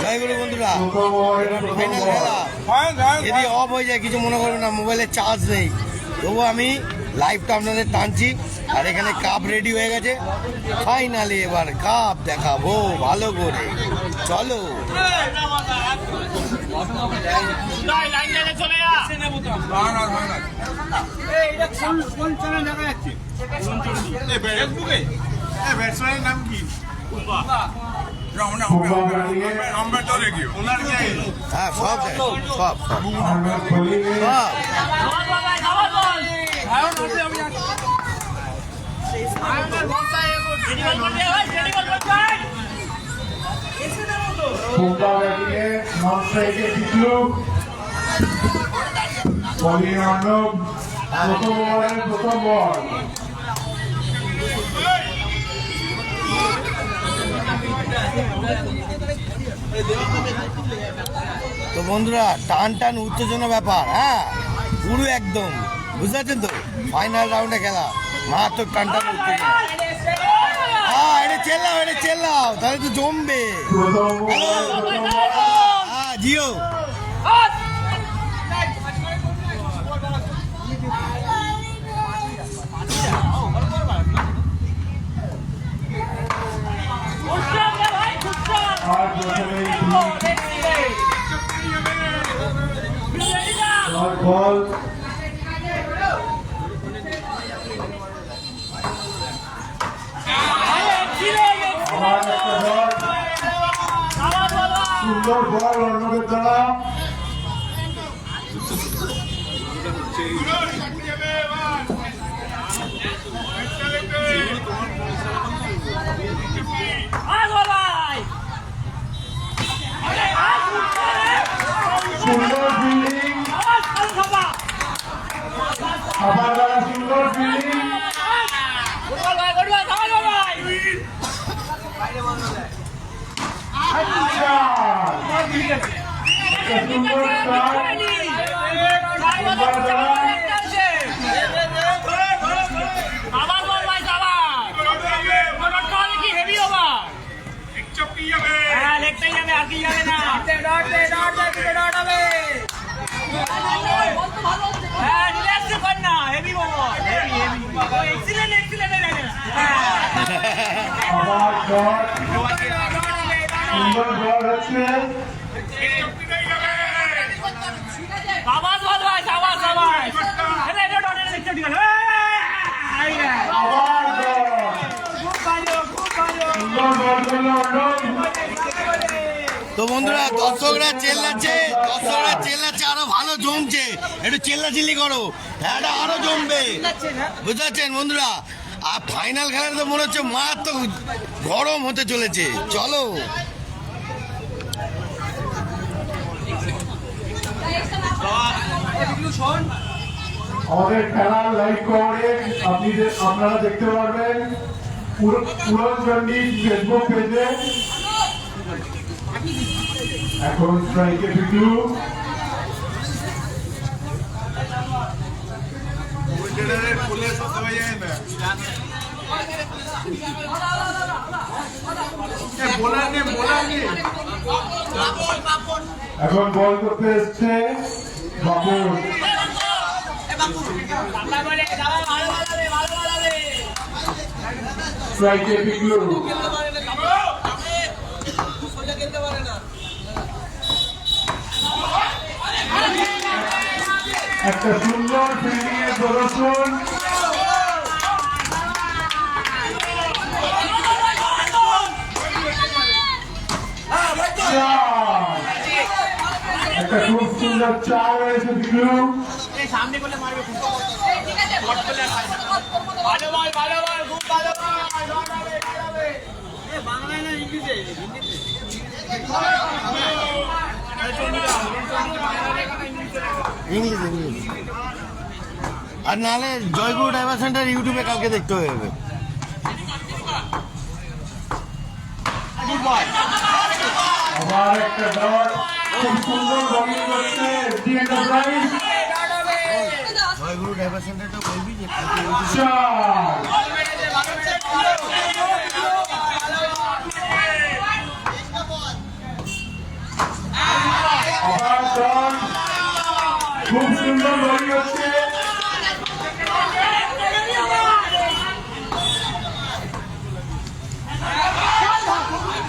জয়গুরু বন্ধুরা, ফাইনাল খেলা যদি অফ হয়ে যায় কিছু মনে করবেন না, মোবাইলে চার্জ নেই, তবু আমি লাইভটা আপনাদের টানছি। আর এখানে কাপ রেডি হয়ে গেছে, ফাইনালি এবার কাপ দেখাবো ভালো করে। চলো নাম কি? হ্যাঁ, সব সব সব প্রথম বল। তো বন্ধুরা, টান টান উত্তেজনা ব্যাপার, হ্যাঁ পুরো একদম, বুঝতে পারছেন তো? ফাইনাল রাউন্ডে খেলা, মারাত্মক টান টান উত্তেজনা। হ্যাঁ, এটা চেল্লাও তাহলে তো জমবে। হ্যাঁ জিও, বল সুন্দর বল অন্যদের দ্বারা। সুন্দর ফিল্ডিং, আবার দ্বারা সুন্দর ফিল্ডিং। সুন্দর বল হচ্ছে তো বন্ধুরা, দর্শকরা চেল্লাচ্ছে, আরো ভালো জমছে, একটু চেল্লাচিল্লি করো, এটা আরো জমবে, বুঝতে পারছেন বন্ধুরা? আর ফাইনাল খেলার তো মনে হচ্ছে মারাত্মক গরম হতে চলেছে। চলো আমাদের খেলার লাইভ কভারেজ আপনারা দেখতে পারবেন পুরনচণ্ডী ফেসবুক পেজে। এখন স্ট্রাইকে পিটু, এখন বল করতে এসছে বাপুর। স্ট্রাইকে পিকলু, একটা সুন্দর ফিল্ডিং এর প্রদর্শন। একটা খুব সুন্দর চার রয়েছে পিকলু। সামনে করলে মারবে, ভালো বল, খুব ভালো বল। বাংলায় না ইংলিশে? ইংলিশ। আর নাহলে জয়গুরু ডাইভার সেন্টার ইউটিউবে কালকে দেখতে হবে। আবার একটা ডট, খুব সুন্দর বলিং করছে এসডি এন্টারপ্রাইজ। জয়গুরু ডাইভার সেন্টারটা বলবি যে টন খুব সুন্দর বোলিং হচ্ছে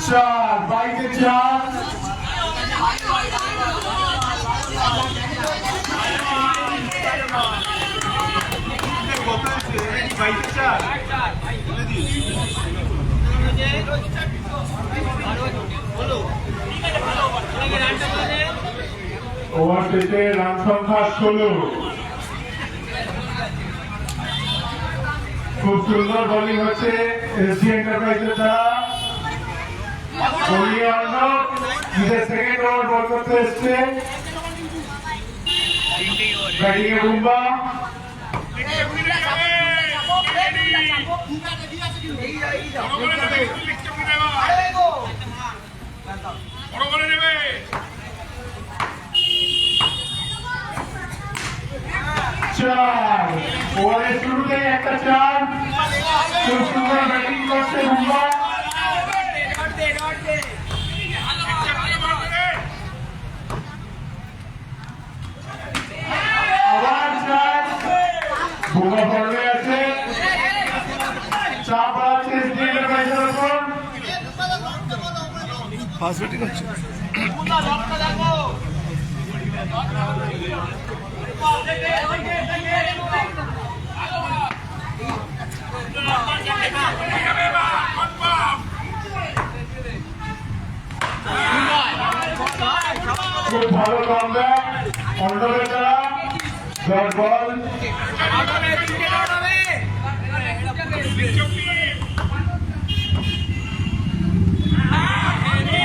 চার বাইকে চার ওভার শেষে রান সংখ্যা 16। খুব সুন্দর বোলিং হচ্ছে এসডি এন্টারপ্রাইজের দ্বারা। কোহলি অর্ণব নিজের সেকেন্ড ওভার বল করতে এসছে। ব্যাটিং এ বুম্বা চার ওভারের শুরুতেই একটা চার। খুব সুন্দর ব্যাটিং করছে বুম্বা। আবার চার বুম্বা ফর্মে আছে। চাপ আছে এসডি এন্টারপ্রাইজের উপর। ফার্স্ট ব্যাটিং হচ্ছে খুব ভালো কামব্যাক অর্ণবের দ্বারা। ডট বল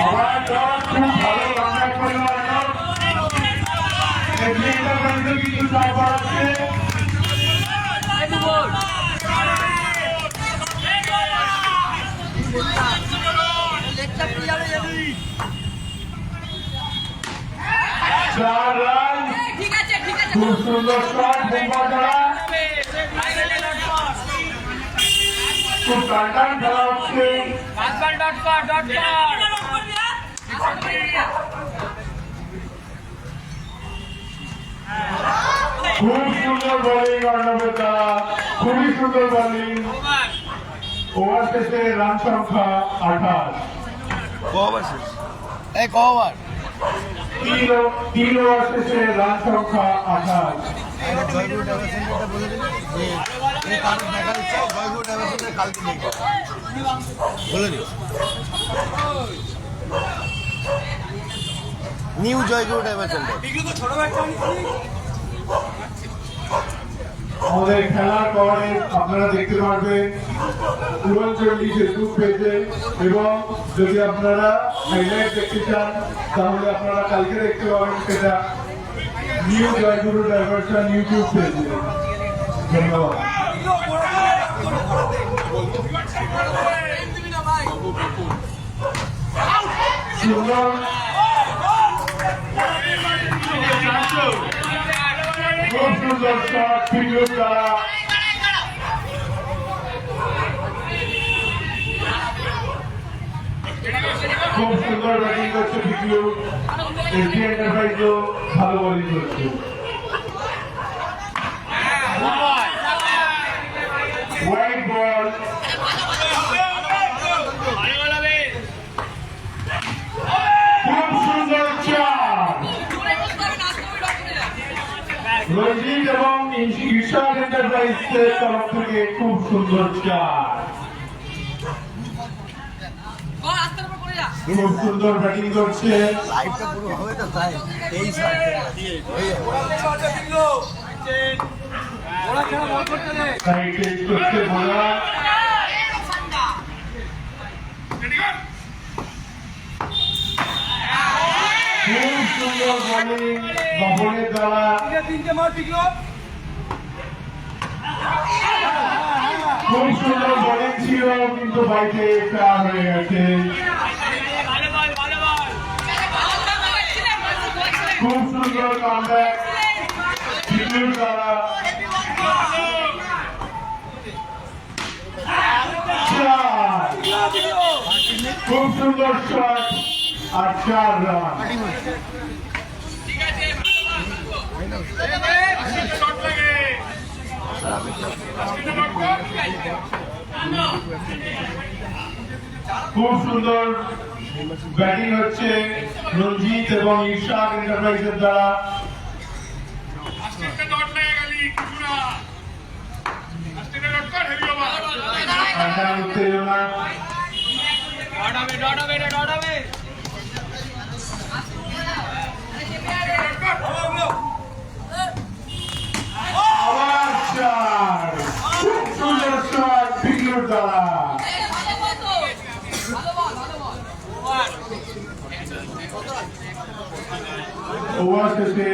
আবার ডট। খুব ভালো কামব্যাক করল অর্ণব। এসডি এন্টারপ্রাইজের কিছু চাপ বাড়াচ্ছে। চার রান। খুব সুন্দর শট বুম্বা দ্বারা। খুব টান খেলা হচ্ছে। খুব সুন্দর বোলিং অর্ণবের দ্বারা। খুবই সুন্দর বোলিং। ওভার শেষে রান সংখ্যা 28। ওভার শেষ এক ওভার। তিন ওভার শেষে রান সংখ্যা 28। জয়গুরু ট্রাভেল সেন্টারটা বলে দিন যে কারণ দেখার ইচ্ছা জয়গুরু ট্রাভেল সেন্টার কালকে নেই বলে দিন। নিউ জয়গুরু ট্রাভেল সেন্টার। আমাদের খেলার পরে আপনারা দেখতে পারবেন উড়নচণ্ডী ফেসবুক পেজে, এবং যদি আপনারা হাইলাইট দেখতে চান তাহলে আপনারা কালকে দেখতে পাবেন সেটা নিউ জয়গুরু ডাইভার্সন ইউটিউব পেজে। ধন্যবাদ। সুন্দর খুব সুন্দর শট ফিল্ডার দ্বারা। খুব সুন্দর ব্যাটিং করছে বিক্লু। এসডি এন্টারপ্রাইজও ভালো বোলিং করছে। White ball. খুব সুন্দর চার। রঞ্জিত এবং ঈশান এন্টারপ্রাইজের তরফ থেকে খুব সুন্দর চার। খুব সুন্দর ব্যাটিং করছে। লাইভটা পুরো হবে তো তাই এই সাইড চেঞ্জ করছে বোলা। খুব সুন্দর বোলিং বাবনের দ্বারা। খুব সুন্দর বোলিং ছিল কিন্তু বাইকে চার হয়ে গেছে। খুব সুন্দর কামব্যাক বিক্লুর দ্বারা। খুব সুন্দর শট আর 4 রান। খুব সুন্দর ব্যাটিং হচ্ছে রঞ্জিত এবং ঈর্ষাদ এন্টারপ্রাইজের দ্বারা। উত্তেজনা আবার চার, খুব সুন্দর শট পিকলুর দ্বারা। ওভার শেষে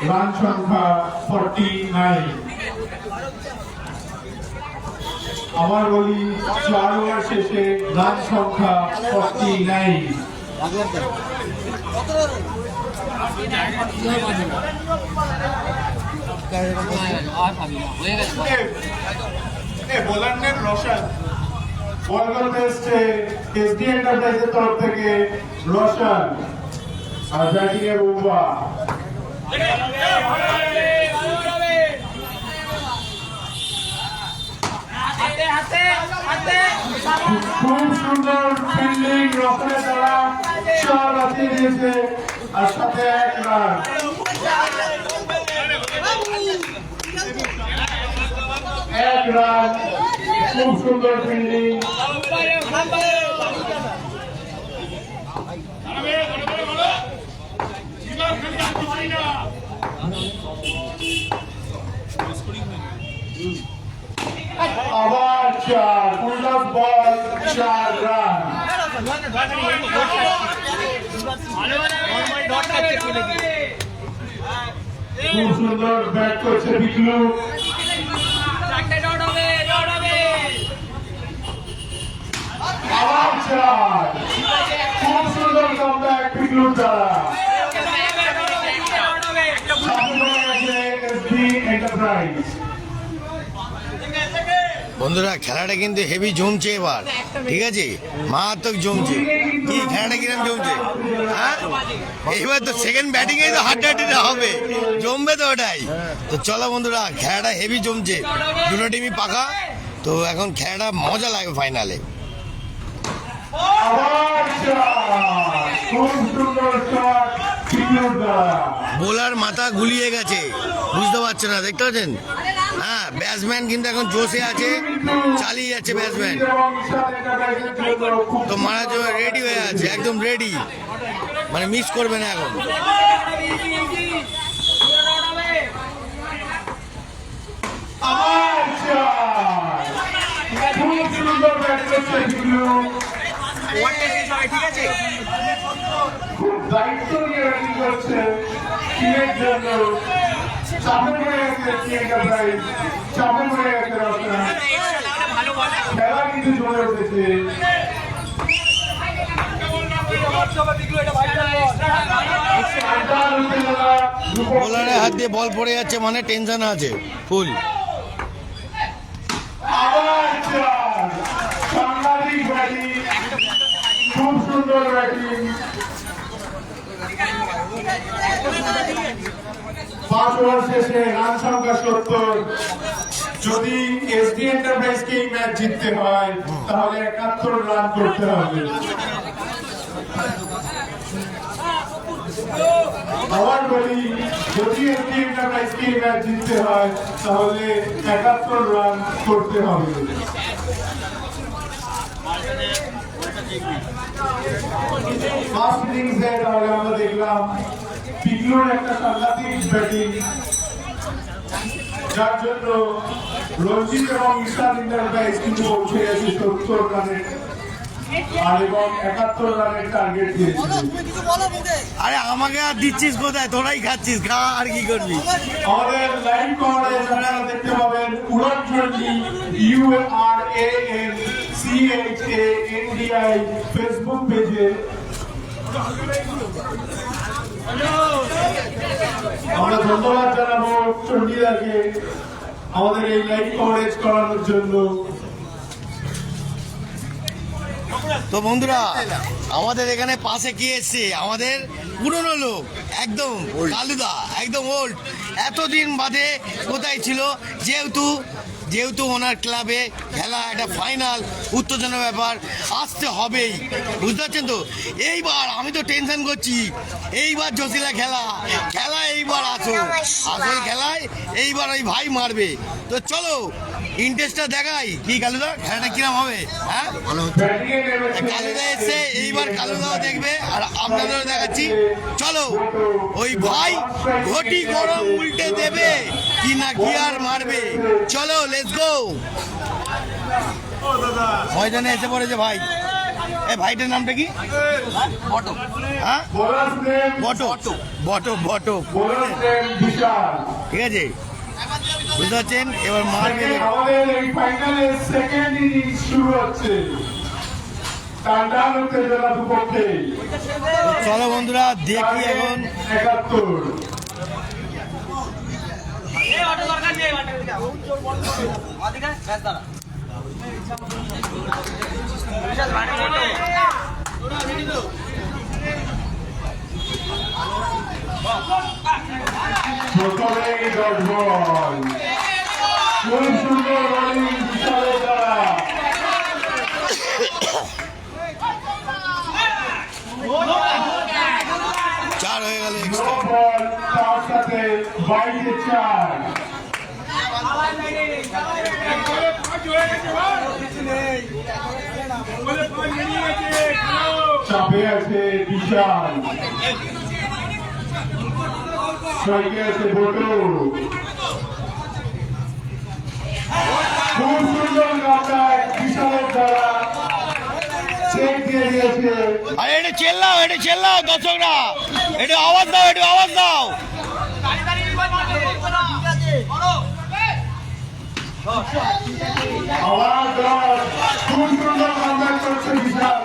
রান সংখ্যা 49। আমার বলি 4 ওভার শেষে রান সংখ্যা 49। বোলার নেম রোশন, বল করতে এসছে এসডি এন্টারপ্রাইজের তরফ থেকে রোশন, আর ব্যাটিং এ বুবা। খুব সুন্দর ফিল্ডিং রোশনের দ্বারা, 4 বাঁচিয়ে দিয়েছে আর সাথে 1 রান। খুব সুন্দর ফিল্ডিং। আবার 4, উল্লাস বল, 4 রান। খুব সুন্দর ব্যাট করছে বিকলু। আবার 4, খুব সুন্দর কামব্যাক বিকলুর দ্বারা। এন্টারপ্রাইজ বন্ধুরা, খেলাটা কিন্তু হেভি জমছে এবার, ঠিক আছে, মারাত্মক জমছে। কি খেলাটা কিরম জমছে? হ্যাঁ, এবার তো সেকেন্ড ব্যাটিং এ তো হাড্ডাহাড্ডিটা হবে, জমবে তো ওটাই। তো চলো বন্ধুরা, খেলাটা হেভি জমছে, দুটো টিমই পাকা। তো এখন খেলাটা মজা লাগবে ফাইনালে। বোলার মাথা গুলিয়ে গেছে, বুঝতে পারছো না, দেখতে পাচ্ছেন? হ্যাঁ, ব্যাটসম্যান কিন্তু এখন জোশে আছে, চালিয়ে যাচ্ছে ব্যাটসম্যান। তো মারার জন্য রেডি হয়ে আছে, একদম রেডি, মানে মিস করবে না এখন। খুব দায়িত্ব নিয়ে ব্যাটিং করছে টিমের জন্য। চাপে পড়ে গেছে এন্টারপ্রাইজ, চাপে পড়ে গেছে রচনা। খেলা কিন্তু জমে উঠেছে। বোলারের হাত দিয়ে বল পড়ে যাচ্ছে মানে টেনশন আছে ফুল। আবার সাংঘাতিক ব্যাটিং, খুব সুন্দর ব্যাটিং। 5 ওভার শেষে রান সংখ্যা 70। যদি এসডি এন্টারপ্রাইজকে এই ম্যাচ জিততে হয় তাহলে 71 রান করতে হবে। আবার বলি, যদি এসডি এন্টারপ্রাইজকে এই ম্যাচ জিততে হয় তাহলে 71 রান করতে হবে। ফার্স্ট ইনিংসে তাহলে আমরা দেখলাম পিকলুর একটা সাংঘাতিক ব্যাটিং, যার জন্য রঞ্জিত এবং ঈশান এন্টারপ্রাইজ কিন্তু পৌঁছে গেছে 70 রানে, আর এবং 71 রানের টার্গেট দিয়েছে। আরে আমাকে আর দিচ্ছিস কোথায়? তোরাই খাচ্ছিস, খা, আর কি করবি? আমাদের লাইভ কভারেজ আপনারা দেখতে পাবেন উড়ান চণ্ডী URANCHANDI ফেসবুক পেজে। আমরা ধন্যবাদ জানাবো চণ্ডীদাকে আমাদের এই লাইভ কভারেজ করানোর জন্য। তো বন্ধুরা আমাদের এখানে পাশে কি এসছে, আমাদের পুরনো লোক একদম কালুদা, একদম ওল্ড। এতদিন বাদে কোথায় ছিল, যেহেতু ওনার ক্লাবে খেলা একটা ফাইনাল উত্তেজনা ব্যাপার, আসতে হবেই, বুঝতে পারছেন তো। এইবার আমি তো টেনশন করছি, এইবার জসিলা খেলা এইবার আসল খেলায় এইবার ওই ভাই মারবে। তো চলো ইন্টারেস্টটা দেখাই কি কালুদা, খেলাটা কিরম হবে। হ্যাঁ কালুদা এসছে, এইবার কালুদাও দেখবে আর আপনাদেরও দেখাচ্ছি। চলো ওই ভাই ঘটি গরম উল্টে দেবে কি না কি আর মারবে। চলো লেটস গো। ময়দানে এসে পড়েছে ভাই। এই ভাইটার নামটা কি? বটো। হ্যাঁ বটো বটো বটো, ঠিক আছে, বুঝতে পারছেন। এবার মারবে। আমাদের এই ফাইনালের সেকেন্ড ইনিংস শুরু হচ্ছে। টানটান উত্তেজনা দুপক্ষে। চলো বন্ধুরা দেখি এখন। 71 প্রথমেই 10 বল। খুব সুন্দর বোলিং বিশালের দ্বারা। চার হয়ে গেল। নো বল, তার সাথে 22 4। চাপে আছে বিশাল, স্ট্রাইকে আছে বটু। খুব সুন্দর কাটায় বিশালের দ্বারা চেক দিয়ে দিয়েছে। আরে এটা চেল্লাও দর্শকরা, একটু আওয়াজ দাও। আওয়াজ দাও। খুব সুন্দর কামব্যাক করছে বিশাল।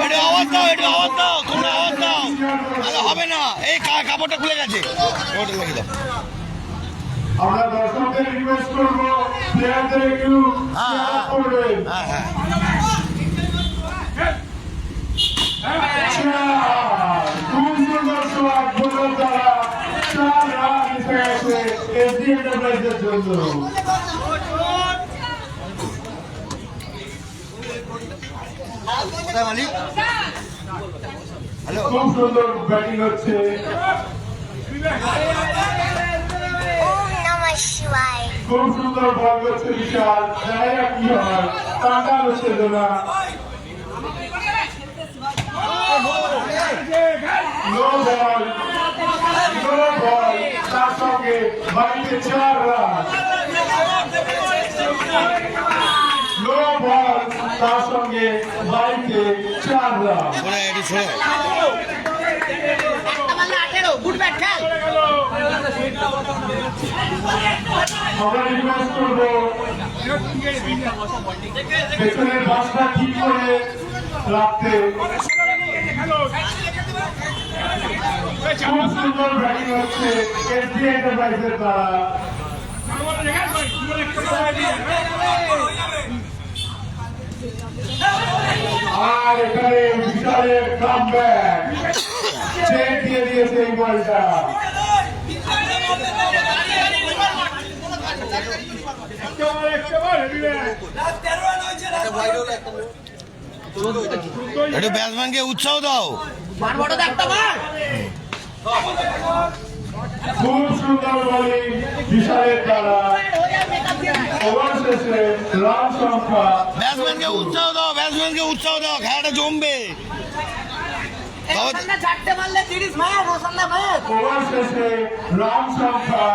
একটু আওয়াজ দাও, তোমরা আওয়াজ দাও। তাহলে হবে না, এই কাপড়টা খুলে গেছে, ওটা লাগিয়ে দাও। আমরা দর্শকদের রিকোয়েস্ট করবো প্লেয়ারদের একটু করবেন। হ্যাঁ খুব সুন্দর শট বোলার দ্বারা 4 রান এসে গেছে এসডি এন্টারপ্রাইজের জন্য। খুব সুন্দর ব্যাটিং হচ্ছে। খুব সুন্দর বল করছে বিশাল। দেখা যাক কি হয়। টাকা হচ্ছে না। নো বল, তার সঙ্গে বাড়িতে 4 রান। নো বল, তার সঙ্গে বাড়িতে 4 রান। আমরা রিকোয়েস্ট করবো পেছনের বাসটা ঠিক করে রাখতে। খুব সুন্দর ব্যাটিং হচ্ছে এসডি এন্টারপ্রাইজের দ্বারা। আর এখানে বিশালের কামব্যাক চেক দিয়ে দিয়েছে এই বলটা। একটু ব্যাটসম্যানকে উৎসাহ দাও। খুব সুন্দর বোলিং বিশালের দ্বারা। ওভার শেষে রান সংখ্যা। ব্যাটসম্যানকে উৎসাহ দাও, খেলাটা জমবে। ওভার শেষে রান সংখ্যা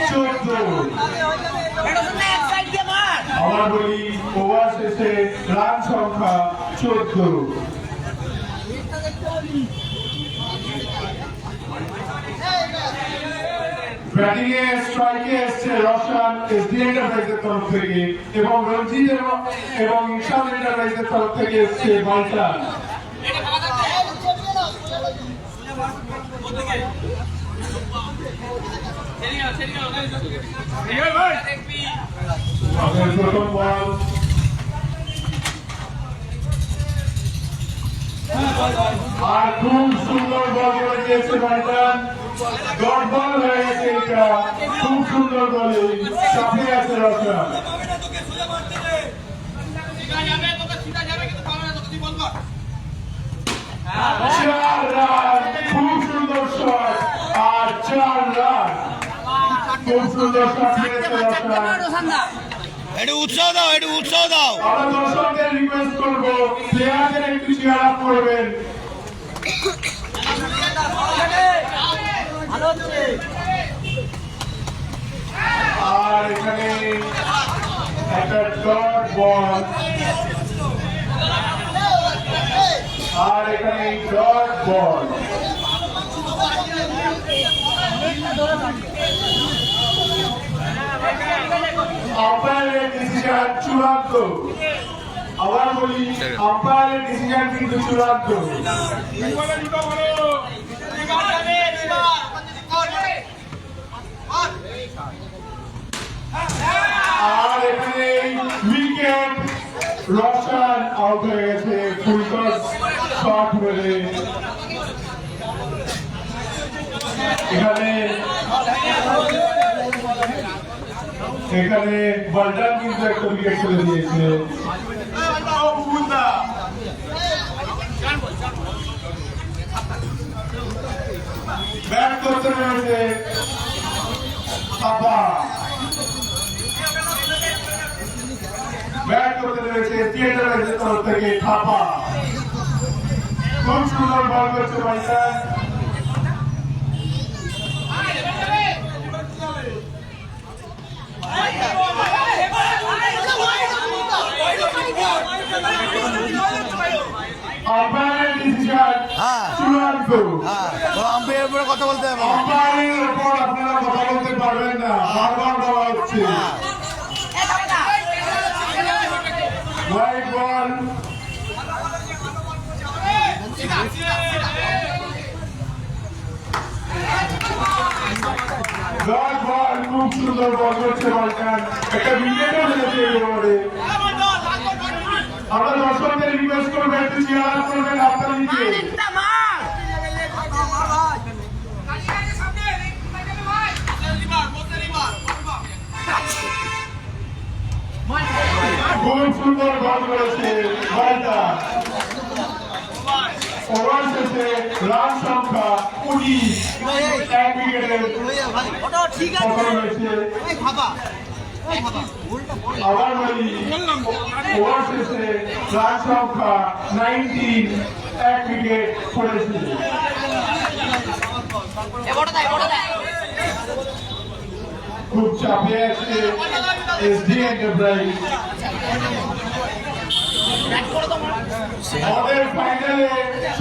14। আবার বলি ওভার শেষে রান সংখ্যা 14। ব্যাটিং এ স্ট্রাইকে এসছে রশান এসডি এন্টারপ্রাইজের তরফ থেকে এবং রঞ্জিত এবং ইনশাল এন্টারপ্রাইজের তরফ থেকে এসছে বালটান। প্রথম বল আর খুব সুন্দর বল করে দিয়েছে ময়দান, ডট বল হয়ে গেছে এটা, খুব সুন্দর বলে চাপে আছে রচনা। 4 রান, খুব সুন্দর শট, আর 4 রান, খুব সুন্দর শট মেরেছে রচনা। একটু উৎসাহ দাও, একটু উৎসাহ দাও। আমরা দর্শকদের রিকোয়েস্ট করবো প্লেয়ারদের একটু চেয়ার আপ করবেন। আর এখানে একটা ডট বল, আর এখানে ডট বল। আম্পায়ারের ডিসিশন চূড়ান্ত। আবার বলি, আম্পায়ারের ডিসিশন কিন্তু চূড়ান্ত। আর এখানে উইকেট, রশন আউট হয়ে গেছে ফুল টস শট মেরে। এখানে বলটান কিন্তু একটা উইকেট ফেলে দিয়েছে। ব্যাট করতে রয়েছে থাপা, ব্যাট করতে রয়েছে থিয়েটারের তরফ থেকে থাপা। খুব সুন্দর বল করছে ময়দান। আম্পায়ারের ডিসিশন চূড়ান্ত। তো আম্পায়ারের উপরে কথা বলতে হবে। আম্পায়ারের উপর আপনারা কথা বলতে পারবেন না, বারবার বলা হচ্ছে। হোয়াইট বল, ডট বল, খুব সুন্দর বল করছে বলটান। একটা উইকেটও ফেলেছে এই ওভারে। আমরা দর্শকদের রিকোয়েস্ট করবো একটু চেয়ার আপ করবেন আপনার নিচে। খুব সুন্দর বল করেছে বলটা। ওভার শেষে রান সংখ্যা 19, এক উইকেটের পতন হয়েছে। আবার বলি, ওভার শেষে রান সংখ্যা 19, এক উইকেট পড়েছে। খুব চাপে আছে এসডি এন্টারপ্রাইজ। আমাদের ফাইনালে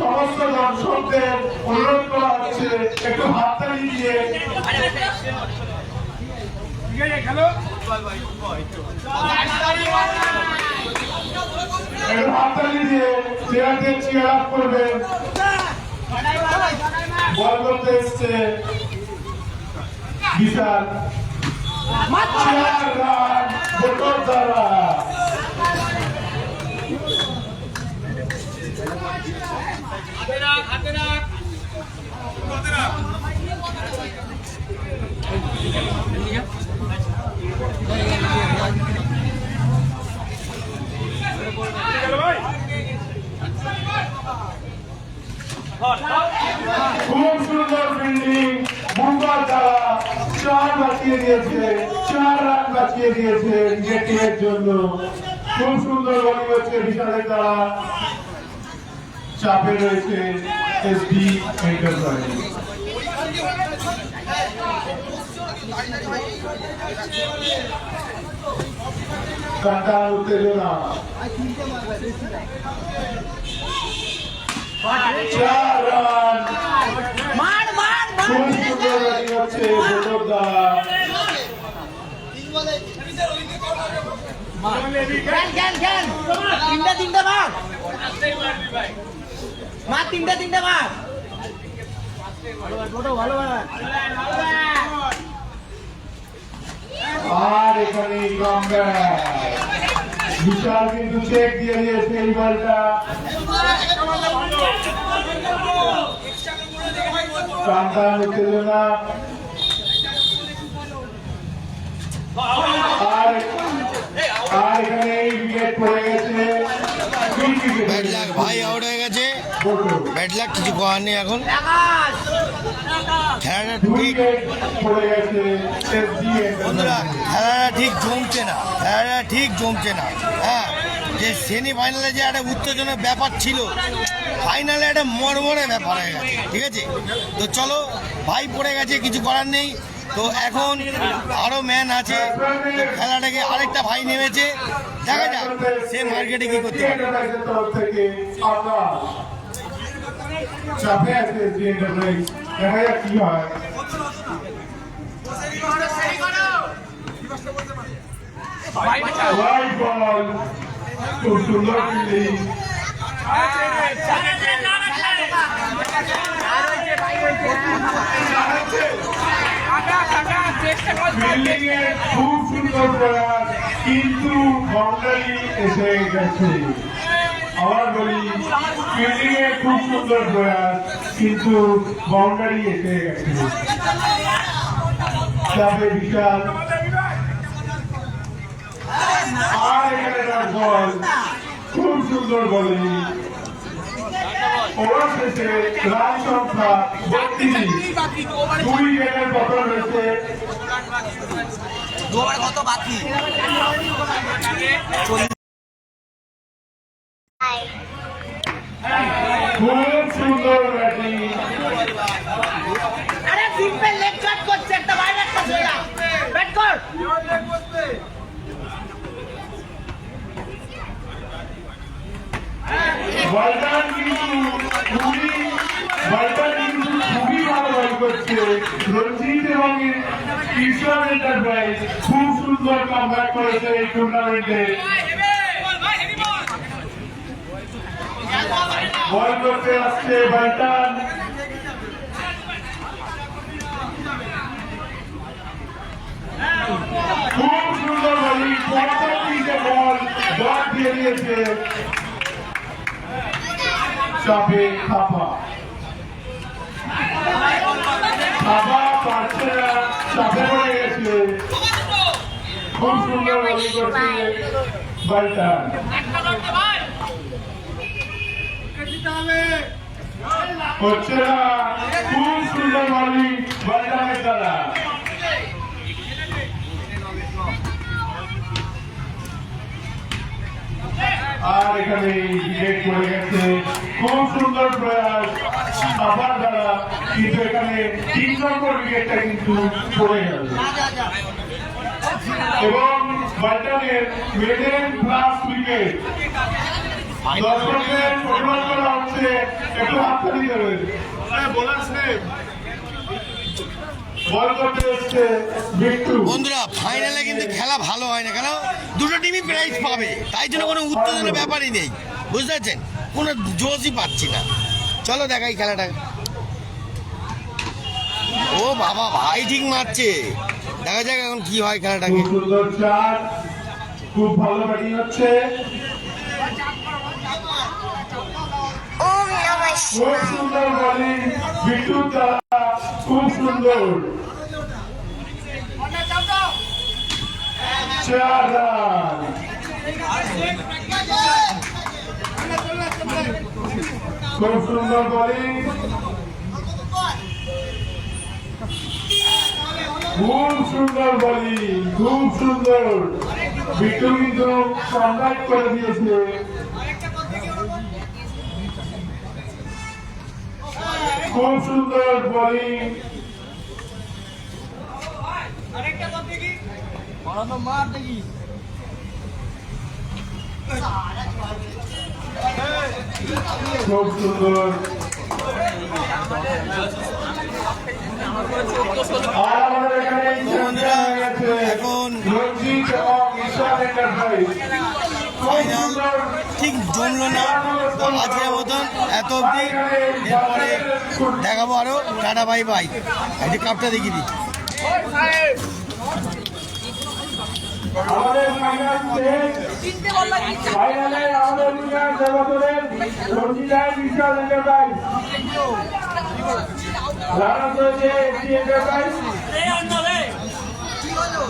সমস্ত দর্শকদের অনুরোধ করা হচ্ছে একটু হাততালি দিয়ে প্লেয়ারদের চেয়ার আপ করবেন। বল করতে এসছে বিশাল, 4 রান বোতল দ্বারা। খুব সুন্দর ফিল্ডিং, বুমরাহ দ্বারা 4 বাঁচিয়ে দিয়েছে, 4 রান বাঁচিয়ে দিয়েছে নিজের টিমের জন্য। খুব সুন্দর বোলিং হচ্ছে বিশালের দ্বারা। চাপে রয়েছে এসডি এন্টারপ্রাইজ। কাটার উত্তেজনা, 4 রান। খুব সুন্দর ব্যাটিং হচ্ছে বোতল দ্বারা। তিনটা মার আর এখানে বিশাল কিন্তু চেক দিয়ে দিয়েছে এই বলটা। টান উত্তেজনা আর এখানে উইকেট পড়ে গেছে ব্যাড লাক, ভাই আউট হয়ে গেছে। ব্যাড লাক, কিছু করার নেই এখন। খেলাটা ঠিক পড়ে গেছে বন্ধুরা, খেলাটা ঠিক জমছে না, খেলাটা ঠিক জমছে না। হ্যাঁ, যে সেমিফাইনালে যে একটা উত্তেজনার ব্যাপার ছিল, ফাইনালে একটা মরমরে ব্যাপার হয়ে গেছে। ঠিক আছে, তো চলো, ভাই পড়ে গেছে, কিছু করার নেই। তো এখন আরো ম্যান আছে, তো খেলাটাকে আরেকটা ভাই নেমেছে, দেখা যাক সে মার্কেটে কি করতে পারে। তরফ থেকে আমরা চাপে আছে এসডি এন্টারপ্রাইজ, দেখা যাক কি হয়। হোয়াইট বল, খুব সুন্দর ফিল্ডিং। ফিল্ডিং এর খুব সুন্দর প্রয়াস, কিন্তু বাউন্ডারি এসে গেছে। আবার বলি, ফিল্ডিং এর খুব সুন্দর প্রয়াস, কিন্তু বাউন্ডারি এসে গেছে। চাপে বিশাল, আর এখানে বল, খুব সুন্দর বলিং। ওভার শেষে রান সংখ্যা 32, 2 উইকেটের পতন হয়েছে। কত বাকি? খুব সুন্দর ব্যাটিং। আরে সিম্পল লেগ শট করছে, একটা বাইরে একটা সোজা ব্যাট কর। ওয়ালটন কিন্তু খুবই ভালো বল করছে। রঞ্জিত এবং ঈশ্বর এন্টারপ্রাইজ খুব সুন্দর কামব্যাক করেছে এই টুর্নামেন্টে। বল করতে আসছে ওয়ালটন, খুব সুন্দর বলিং, 35 বল ডট দিয়ে দিয়েছে। চাপে থাপা পারছে না, চাপে পড়ে গেছে। খুব সুন্দর বলিং করছে ওয়ালটন। হচ্ছে না, খুব সুন্দর বলিং ওয়ালটনের দ্বারা। আর এখানে উইকেট পড়ে গেছে। খুব সুন্দর প্রয়াস আবার দ্বারা, কিন্তু এখানে 3 নম্বর উইকেটটা কিন্তু পড়ে গেল এবং ওয়ালটনের মেডেন লাস্ট উইকেট। দর্শকদের অনুরোধ করা হচ্ছে একটু হাততালি দেবেন। বল করতে এসছে বিট্টু। বন্ধুরা, ফাইনালে কিন্তু খেলা ভালো হয় না, কেন দুটো টিমই প্রাইজ পাবে, তাই জন্য কোনো উত্তেজনার ব্যাপারই নেই, বুঝতে পারছেন? কোনো জোশই পাচ্ছি না। চলো দেখাই খেলাটা। ও বাবা, ভাই ঠিক মারছে, দেখা যাক এখন কি হয় খেলাটাকে। খুব সুন্দর চার, খুব ভালো ব্যাটিং হচ্ছে। খুব সুন্দর বলিং বিট্টু দ্বারা, খুব সুন্দর। 4 রান। খুব সুন্দর বলিং, খুব সুন্দর বলিং, খুব সুন্দর। বিট্টু কিন্তু কামব্যাক করে দিয়েছে। খুব সুন্দর বোলিং। খুব সুন্দর। আর আমাদের এখানে এখন রঞ্জিত এবং ঈশ্বর এন্টারপ্রাইজ ফাইনাল ঠিক জমলো না, তো আজকের মতন এত অবধি। এরপরে দেখাবো আরো। Tata, bye bye. এই যে কাপটা দেখিয়ে দিই। আমাদের ফাইনালে আমাদের উইনার দেবতরের রঞ্জিতায় বিশাল এন্টারপ্রাইজ রানার্স হয়েছে এসি এন্টারপ্রাইজ। কি হলো